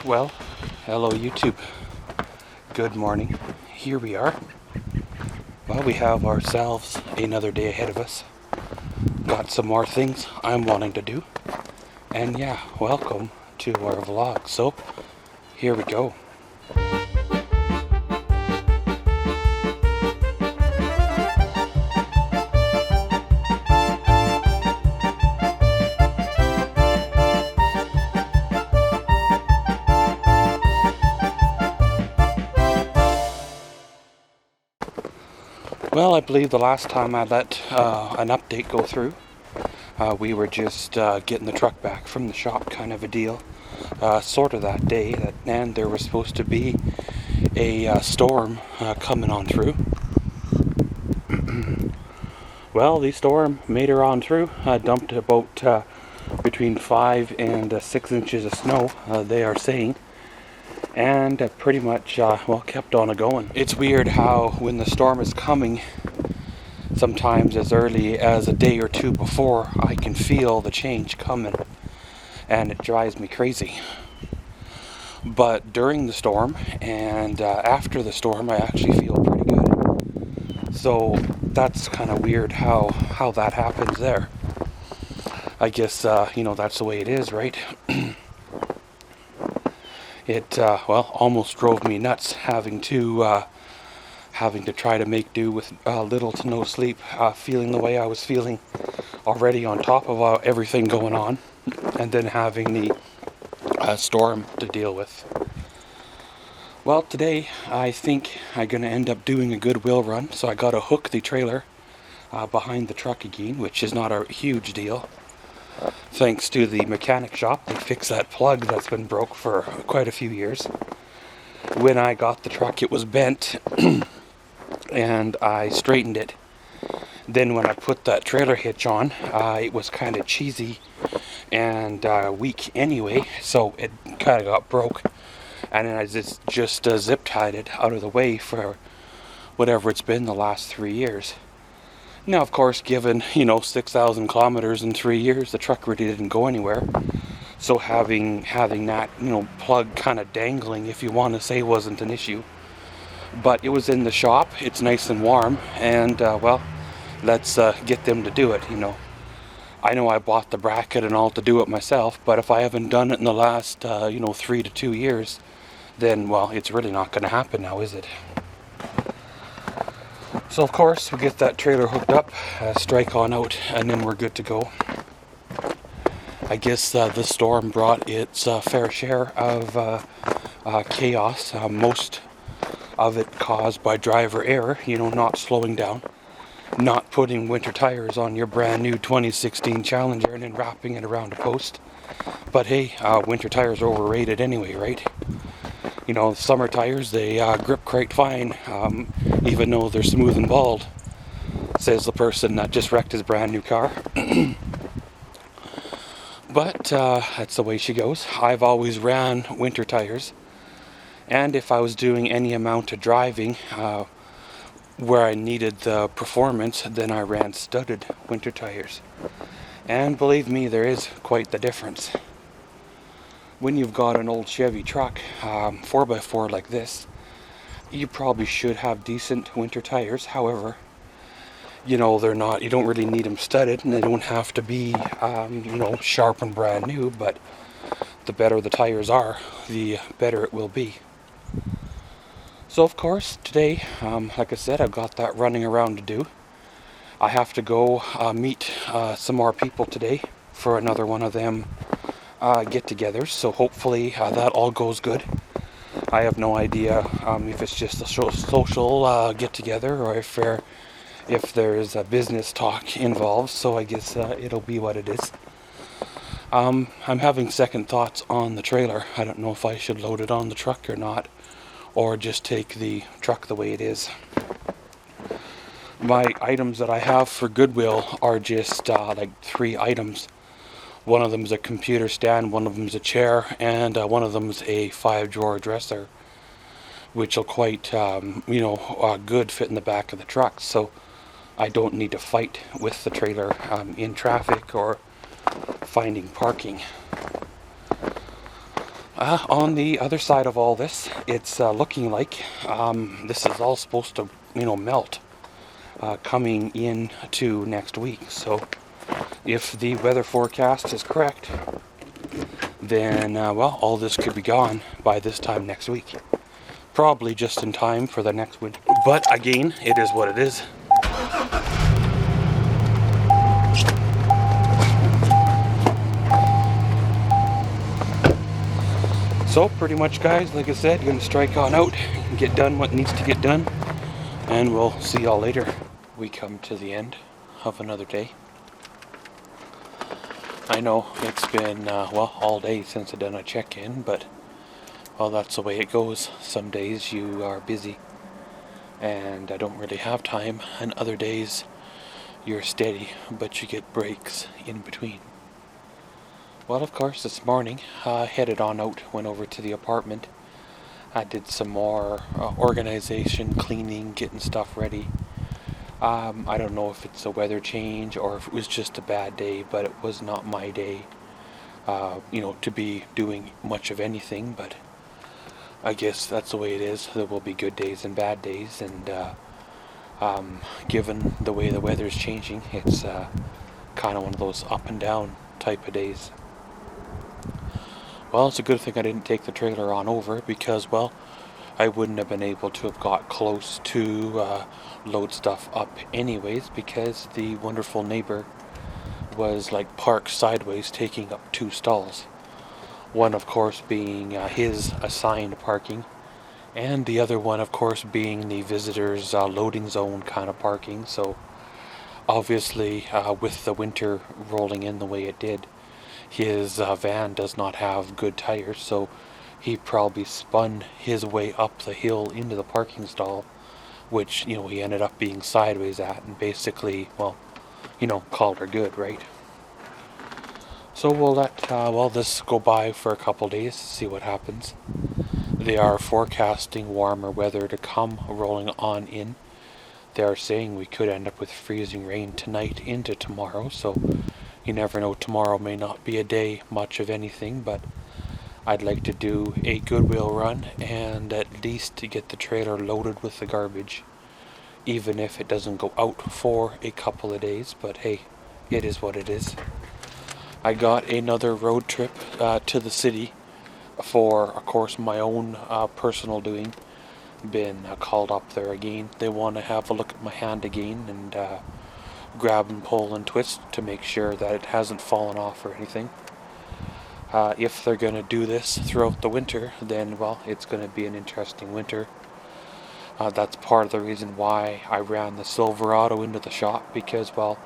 Well, hello YouTube. Good morning. Here we are. Well, we have ourselves another day ahead of us. Got some more things I'm wanting to do. And yeah, welcome to our vlog. So, here we go. Well, I believe the last time I let an update go through, we were just getting the truck back from the shop, kind of a deal. Sort of that day, and there was supposed to be a storm coming on through. Well, the storm made her on through, dumped about between 5 and 6 inches of snow, they are saying. And pretty much, well, kept on going. It's weird how when the storm is coming, sometimes as early as a day or two before, I can feel the change coming, and it drives me crazy. But during the storm and after the storm, I actually feel pretty good. So that's kind of weird how that happens there. I guess, that's the way it is, right? It almost drove me nuts having to try to make do with little to no sleep, feeling the way I was feeling already on top of everything going on, and then having the storm to deal with. Well, today I think I'm going to end up doing a goodwill run, so I got to hook the trailer behind the truck again, which is not a huge deal. Thanks to the mechanic shop, they fixed that plug that's been broke for quite a few years. When I got the truck, it was bent, and I straightened it. Then when I put that trailer hitch on, it was kind of cheesy and weak anyway, so it kind of got broke. And then I just zip tied it out of the way for whatever it's been the last 3 years. Now, of course, given, 6,000 kilometers in 3 years, the truck really didn't go anywhere. So having that, plug kind of dangling, if you want to say, wasn't an issue. But it was in the shop, it's nice and warm, and, let's get them to do it, I know I bought the bracket and all to do it myself, but if I haven't done it in the last, 3 to 2 years, then, well, it's really not going to happen now, is it? So of course we get that trailer hooked up, strike on out, and then we're good to go. I guess the storm brought its fair share of chaos, most of it caused by driver error, not slowing down, not putting winter tires on your brand new 2016 Challenger and then wrapping it around a post. But hey, winter tires are overrated anyway, right? Summer tires, they grip quite fine, even though they're smooth and bald, says the person that just wrecked his brand new car. But that's the way she goes. I've always ran winter tires, and if I was doing any amount of driving where I needed the performance, then I ran studded winter tires. And believe me, there is quite the difference. When you've got an old Chevy truck, 4x4 like this, you probably should have decent winter tires. However, they're not, you don't really need them studded, and they don't have to be, sharp and brand new, but the better the tires are, the better it will be. So of course, today, like I said, I've got that running around to do. I have to go meet some more people today for another one of them get-togethers, so hopefully that all goes good. I have no idea if it's just a social get-together or if there's a business talk involved, so I guess it'll be what it is. I'm having second thoughts on the trailer. I don't know if I should load it on the truck or not, or just take the truck the way it is. My items that I have for Goodwill are just like 3 items. One of them is a computer stand, one of them is a chair, and one of them is a 5-drawer dresser, which will quite, good fit in the back of the truck. So I don't need to fight with the trailer in traffic or finding parking. On the other side of all this, it's looking like this is all supposed to, melt coming into next week. So if the weather forecast is correct, then, well, all this could be gone by this time next week. Probably just in time for the next winter. But again, it is what it is. So pretty much, guys, like I said, gonna strike on out and get done what needs to get done, and we'll see y'all later. We come to the end of another day. I know it's been well, all day since I done a check-in, but well, that's the way it goes. Some days you are busy and I don't really have time, and other days you're steady but you get breaks in between. Well, of course, this morning, headed on out, went over to the apartment. I did some more organization, cleaning, getting stuff ready. I don't know if it's a weather change or if it was just a bad day, but it was not my day, to be doing much of anything, but I guess that's the way it is. There will be good days and bad days, and given the way the weather's changing, it's kind of one of those up and down type of days. Well, it's a good thing I didn't take the trailer on over, because, well, I wouldn't have been able to have got close to load stuff up anyways, because the wonderful neighbor was like parked sideways, taking up 2 stalls. One, of course, being his assigned parking, and the other one, of course, being the visitors' loading zone kind of parking. So obviously, with the winter rolling in the way it did, his van does not have good tires, so he probably spun his way up the hill into the parking stall, which, he ended up being sideways at, and basically, well, called her good, right? So we'll let, this go by for a couple days to see what happens. They are forecasting warmer weather to come rolling on in. They are saying we could end up with freezing rain tonight into tomorrow, so you never know, tomorrow may not be a day much of anything, but I'd like to do a goodwill run and at least to get the trailer loaded with the garbage, even if it doesn't go out for a couple of days. But hey, it is what it is. I got another road trip to the city for, of course, my own personal doing. Been called up there again. They want to have a look at my hand again and grab and pull and twist to make sure that it hasn't fallen off or anything. If they're going to do this throughout the winter, then, well, it's going to be an interesting winter. That's part of the reason why I ran the Silverado into the shop, because, well,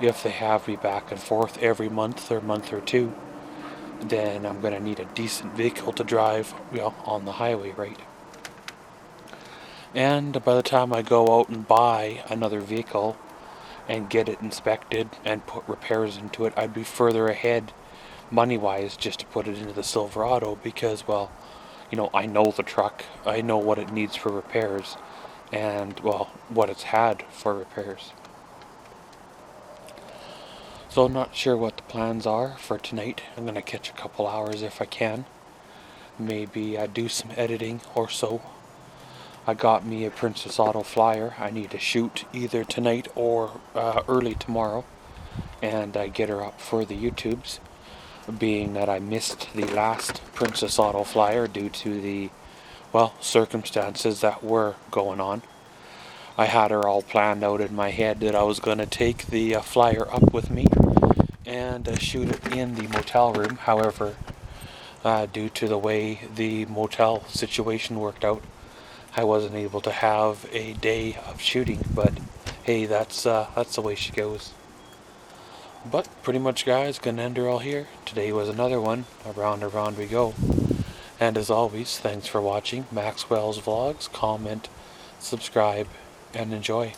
if they have me back and forth every month or 2, then I'm going to need a decent vehicle to drive, on the highway, right? And by the time I go out and buy another vehicle and get it inspected and put repairs into it, I'd be further ahead money-wise just to put it into the Silverado, because, well, I know the truck, I know what it needs for repairs, and, well, what it's had for repairs. So I'm not sure what the plans are for tonight. I'm going to catch a couple hours if I can. Maybe do some editing or so. I got me a Princess Auto flyer I need to shoot either tonight or early tomorrow, and get her up for the YouTubes, being that I missed the last Princess Auto flyer due to the, well, circumstances that were going on. I had her all planned out in my head that I was going to take the flyer up with me and shoot it in the motel room. However, due to the way the motel situation worked out, I wasn't able to have a day of shooting, but hey, that's the way she goes. But pretty much, guys, gonna end her all here. Today was another one. Around we go. And as always, thanks for watching Maxwell's Vlogs. Comment, subscribe, and enjoy.